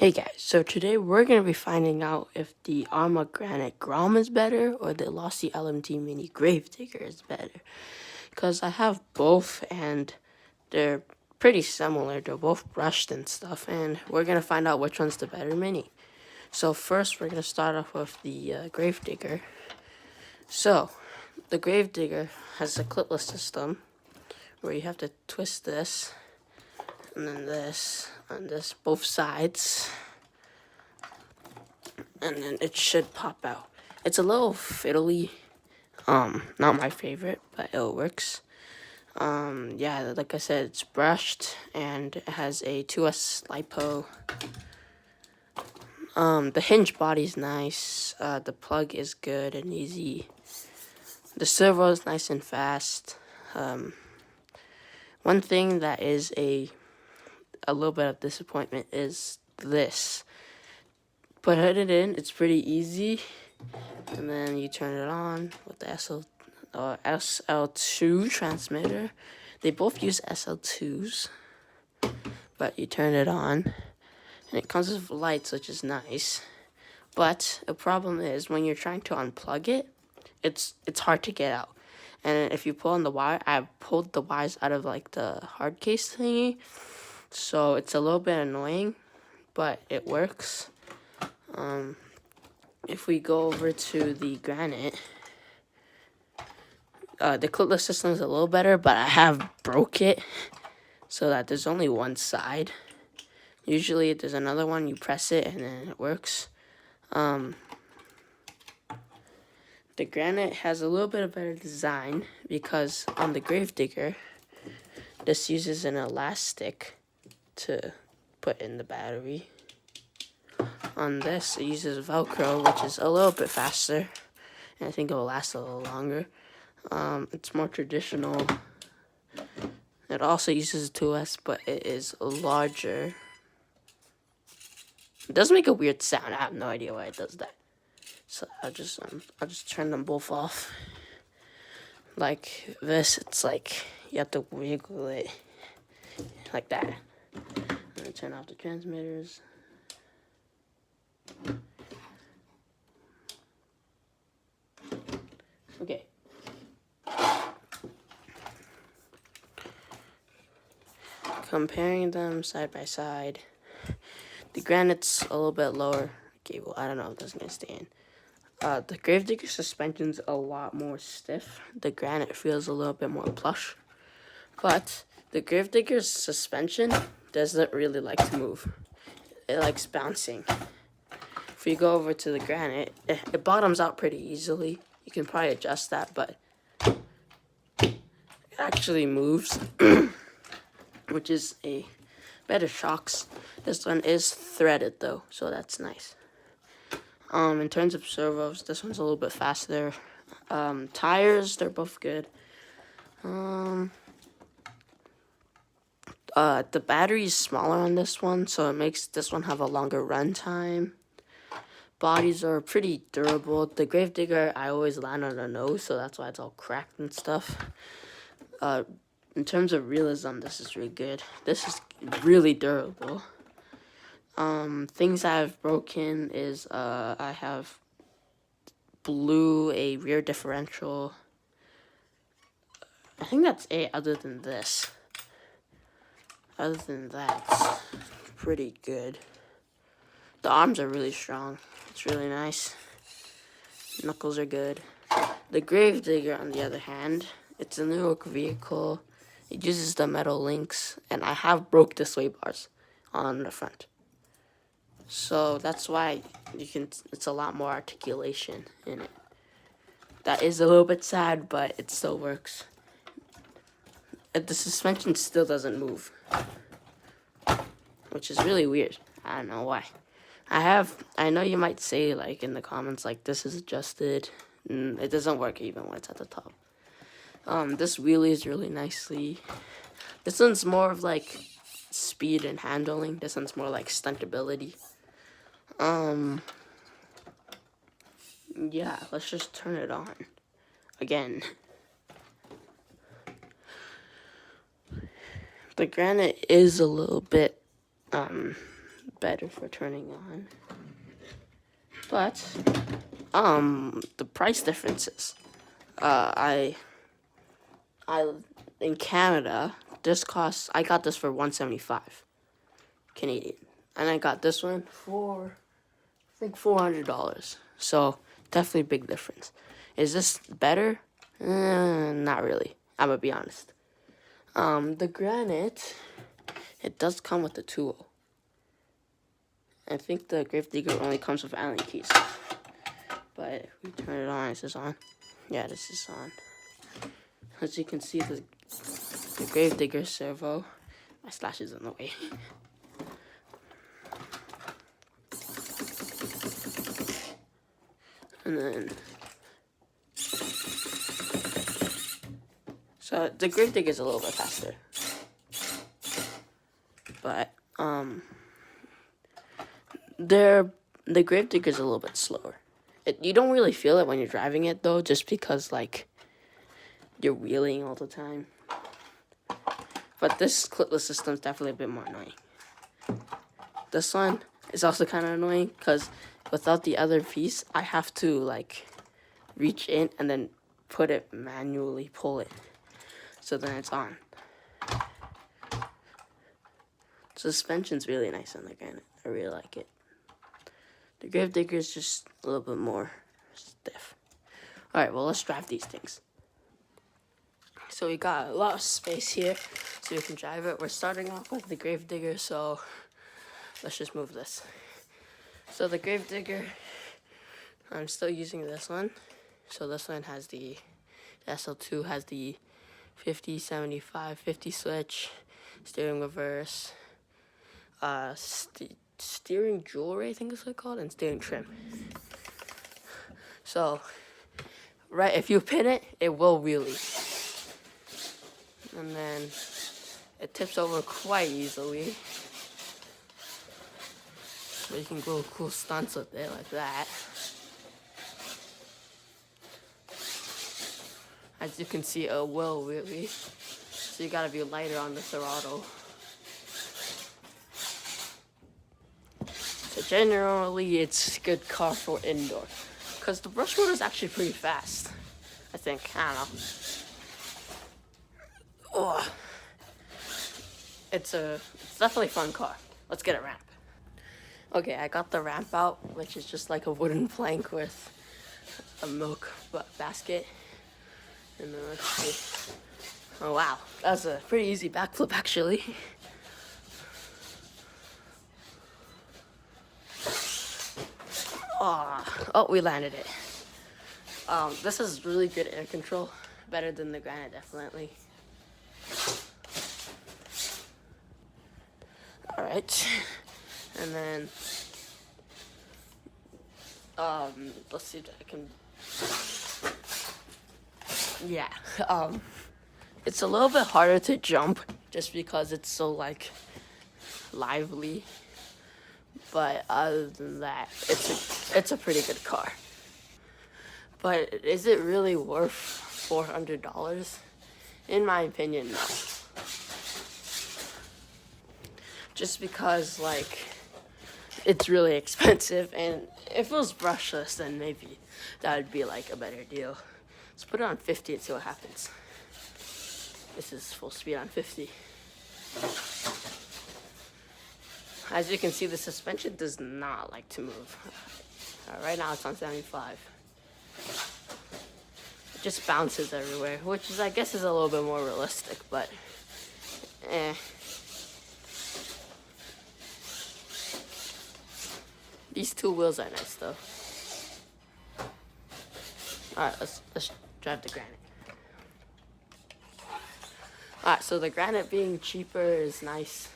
Hey guys, so today we're going to be finding out if the Arma Granite Grom is better or the Lossy LMT Mini Gravedigger is better. Because I have both and they're pretty similar. They're both brushed and stuff, and we're going to find out which one's the better mini. So first we're going to start off with the Gravedigger. So the Gravedigger has a clipless system where you have to twist this and then this on this both sides. And then it should pop out. It's a little fiddly, not my favorite, but it works. Yeah, like I said, it's brushed and it has a 2S LiPo. The hinge body's nice. The plug is good and easy. The servo is nice and fast. One thing that is a little bit of disappointment is this. Put it in, it's pretty easy, and then you turn it on with the SL2 transmitter. They both use SL2s, but you turn it on, and it comes with lights, which is nice. But the problem is when you're trying to unplug it, it's hard to get out. And if you pull on the wire, I pulled the wires out of like the hard case thingy, so it's a little bit annoying, but it works. If we go over to the Granite, the clipless system is a little better, but I have broke it so that there's only one side. Usually if there's another one, you press it and then it works. The Granite has a little bit of better design because on the Gravedigger, this uses an elastic to put in the battery. On this, it uses Velcro, which is a little bit faster, and I think it will last a little longer. It's more traditional. It also uses 2S, but it is larger. It does make a weird sound. I have no idea why it does that. So I'll just turn them both off. Like this, it's like you have to wiggle it like that. I'm gonna turn off the transmitters. Okay. Comparing them side by side, the Granite's a little bit lower cable. I don't know if that's gonna stand. The Gravedigger suspension's a lot more stiff. The Granite feels a little bit more plush. But the Gravedigger's suspension doesn't really like to move. It likes bouncing. If you go over to the Granite, it bottoms out pretty easily. You can probably adjust that, but it actually moves, which is a better shocks. This one is threaded though, so that's nice. In terms of servos, this one's a little bit faster. Tires, they're both good. The battery is smaller on this one, so it makes this one have a longer run time. Bodies are pretty durable. The Gravedigger, I always land on the nose, so that's why it's all cracked and stuff. In terms of realism, this is really good. This is really durable. Things I've broken is I have blew a rear differential. I think that's it other than this. Other than that, it's pretty good. The arms are really strong. It's really nice. Knuckles are good. The Gravedigger, on the other hand, it's a newer vehicle. It uses the metal links, and I have broke the sway bars on the front. So that's why it's a lot more articulation in it. That is a little bit sad, but it still works. The suspension still doesn't move, which is really weird. I don't know why. I know you might say, like, in the comments, like, this is adjusted. It doesn't work even when it's at the top. This wheelies really nicely. This one's more of, like, speed and handling. This one's more like stuntability. Yeah, let's just turn it on again. The Granite is a little bit better for turning on. But the price differences. I in Canada, I got this for 175 Canadian, and I got this one for I think $400. So definitely a big difference. Is this better? Not really. I'm gonna be honest. The Granite, it does come with the tool. I think the Gravedigger only comes with Allen keys. But if we turn it on, is this on? Yeah, this is on. As you can see, the Gravedigger servo. My slash is in the way. And then, so the Gravedigger is a little bit faster. But, the Gravedigger is a little bit slower. You don't really feel it when you're driving it, though, just because, like, you're wheeling all the time. But this clipless system is definitely a bit more annoying. This one is also kind of annoying because without the other piece, I have to, like, reach in and then manually pull it. So then it's on. Suspension's really nice on the Granite. I really like it. The Gravedigger is just a little bit more stiff. Alright, well, let's drive these things. So we got a lot of space here so we can drive it. We're starting off with the Gravedigger, so let's just move this. So the Gravedigger, I'm still using this one. So this one has the SL2 has the 50, 75, 50 switch, steering reverse, steering jewelry, I think is what it's called, and steering trim. So, right, if you pin it, it will wheelie. And then it tips over quite easily. So you can go cool stunts with it like that. As you can see, it will wheelie. So you gotta be lighter on the throttle. So generally, it's a good car for indoor. Because the brush motor is actually pretty fast, I think. I don't know. Oh. It's definitely a fun car. Let's get a ramp. Okay, I got the ramp out, which is just like a wooden plank with a milk basket. And then let's see. Oh wow, that was a pretty easy backflip actually. Oh, we landed it. This is really good air control. Better than the Granite, definitely. Alright. And then, let's see if I can, yeah. It's a little bit harder to jump just because it's so, like, lively. But other than that, it's a pretty good car. But is it really worth $400? In my opinion, no. Just because, like, it's really expensive, and if it was brushless, then maybe that would be, like, a better deal. Let's put it on 50 and see what happens. This is full speed on 50. As you can see, the suspension does not like to move. Right now it's on 75. It just bounces everywhere, which is, I guess, is a little bit more realistic, but These two wheels are nice though. Alright, let's drive the Granite. Alright, so the Granite being cheaper is nice.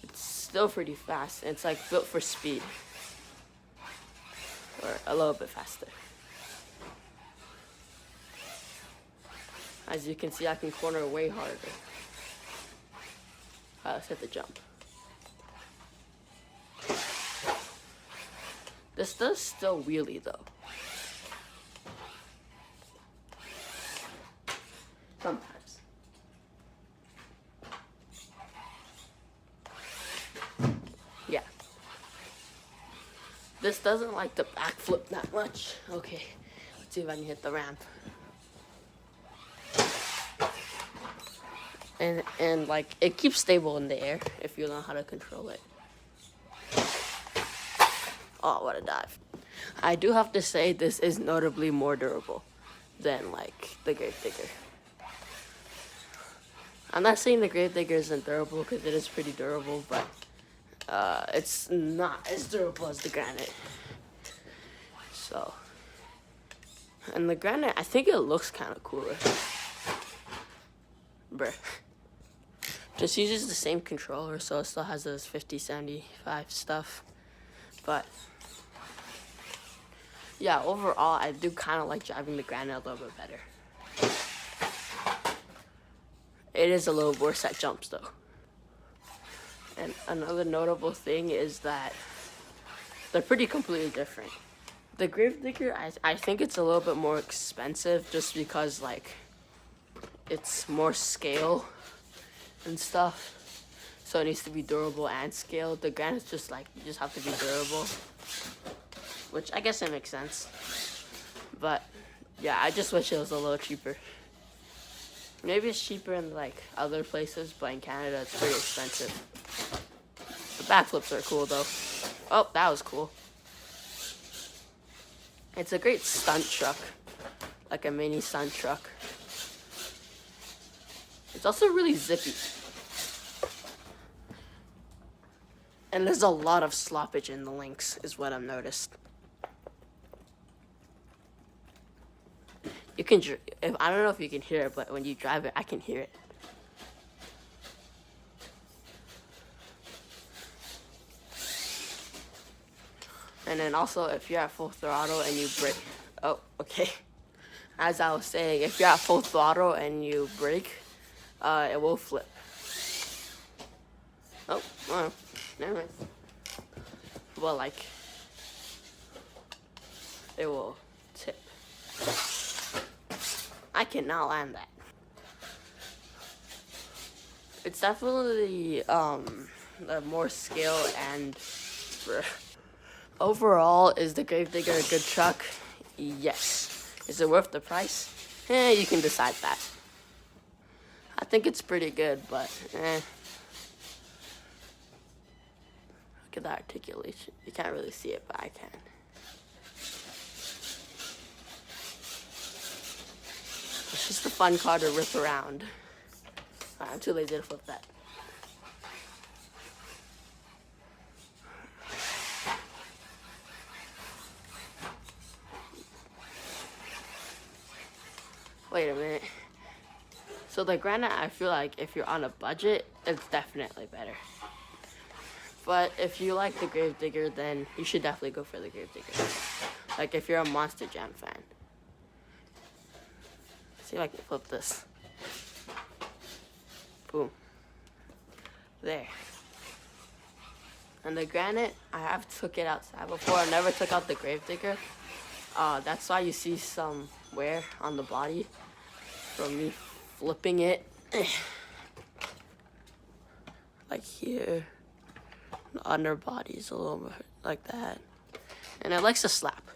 It's still pretty fast, and it's like built for speed. Or a little bit faster. As you can see, I can corner way harder. Alright, let's hit the jump. This does still wheelie though. Sometimes. Yeah. this doesn't like the backflip that much. Okay, let's see if I can hit the ramp. And like it keeps stable in the air if you know how to control it. Oh, what a dive. I do have to say this is notably more durable than like the Gravedigger. I'm not saying the Gravedigger isn't durable because it is pretty durable, but it's not as durable as the Granite. So, and the Granite, I think it looks kind of cooler. Bruh. Just uses the same controller, so it still has those 5075 stuff. But yeah, overall, I do kind of like driving the Granite a little bit better. It is a little worse at jumps, though. And another notable thing is that they're pretty completely different. The Gravedigger, I think it's a little bit more expensive just because, like, it's more scale and stuff. So it needs to be durable and scale. The Granite's just like, you just have to be durable. Which I guess it makes sense. But, yeah, I just wish it was a little cheaper. Maybe it's cheaper in, like, other places, but in Canada it's pretty expensive. The backflips are cool, though. Oh, that was cool. It's a great stunt truck. Like a mini stunt truck. It's also really zippy. And there's a lot of sloppage in the links, is what I've noticed. You can, I don't know if you can hear it, but when you drive it, I can hear it. And then also, if you're at full throttle and you brake, oh, okay. As I was saying, if you're at full throttle and you brake, it will flip. Oh, well, never mind. Well, like, it will tip. I cannot land that. It's definitely the more skill and overall, is the Gravedigger a good truck? Yes. Is it worth the price? You can decide that. I think it's pretty good, but Look at the articulation. You can't really see it, but I can. It's just a fun car to rip around. I'm too lazy to flip that. Wait a minute. So the Granite, I feel like if you're on a budget, it's definitely better. But if you like the Gravedigger, then you should definitely go for the Gravedigger. Like if you're a Monster Jam fan. See if I can flip this. Boom. There. And the Granite, I have took it outside before. I never took out the Gravedigger. That's why you see some wear on the body from me flipping it. Like here. The underbody's a little bit like that. And it likes to slap.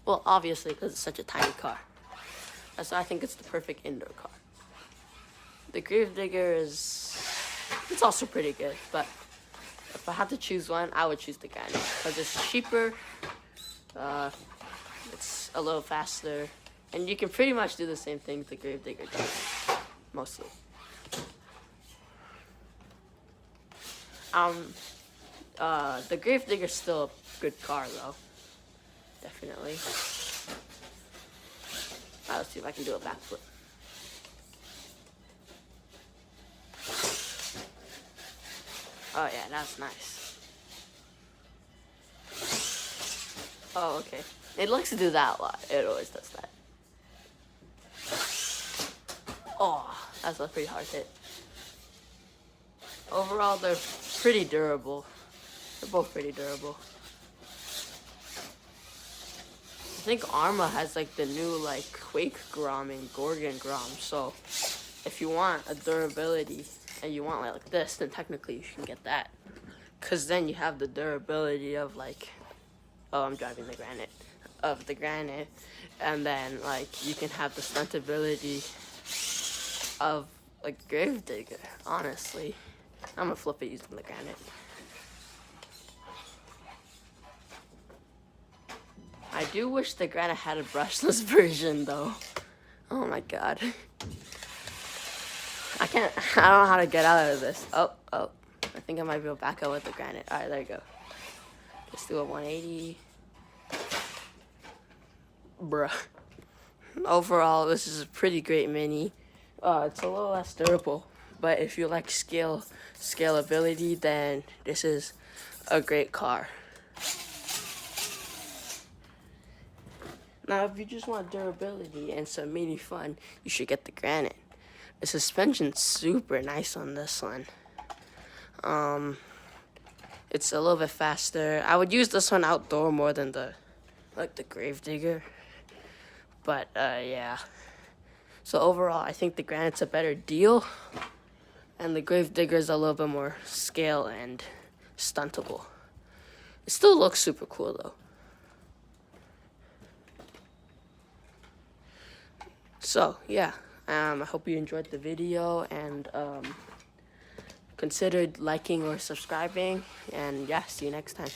Well, obviously, because it's such a tiny car. That's why I think it's the perfect indoor car. The Gravedigger it's also pretty good, but if I had to choose one, I would choose the Granite. Because it's cheaper, it's a little faster, and you can pretty much do the same thing the Gravedigger does, mostly. The Gravedigger's still a good car, though. Definitely. Let's see if I can do a backflip. Oh yeah, that's nice. Oh, okay. It likes to do that a lot. It always does that. Oh, that's a pretty hard hit. Overall, they're pretty durable. They're both pretty durable. I think Arrma has like the new like Quake Grom and Gorgon Grom. So if you want a durability and you want like this, then technically you can get that. Cause then you have the durability of like oh, I'm driving the Granite, of the Granite, and then like you can have the stuntability of a Gravedigger. Honestly, I'm gonna flip it using the Granite. I do wish the Granite had a brushless version though. Oh my god. I don't know how to get out of this. Oh. I think I might be able to back up with the Granite. Alright, there you go. Let's do a 180. Bruh. Overall, this is a pretty great Mini. It's a little less durable, but if you like scalability, then this is a great car. Now, if you just want durability and some Mini fun, you should get the Granite. The suspension's super nice on this one. It's a little bit faster. I would use this one outdoor more than the Gravedigger. But yeah. So overall, I think the Granite's a better deal, and the Gravedigger's a little bit more scale and stuntable. It still looks super cool though. So yeah, I hope you enjoyed the video and considered liking or subscribing. And yeah, see you next time.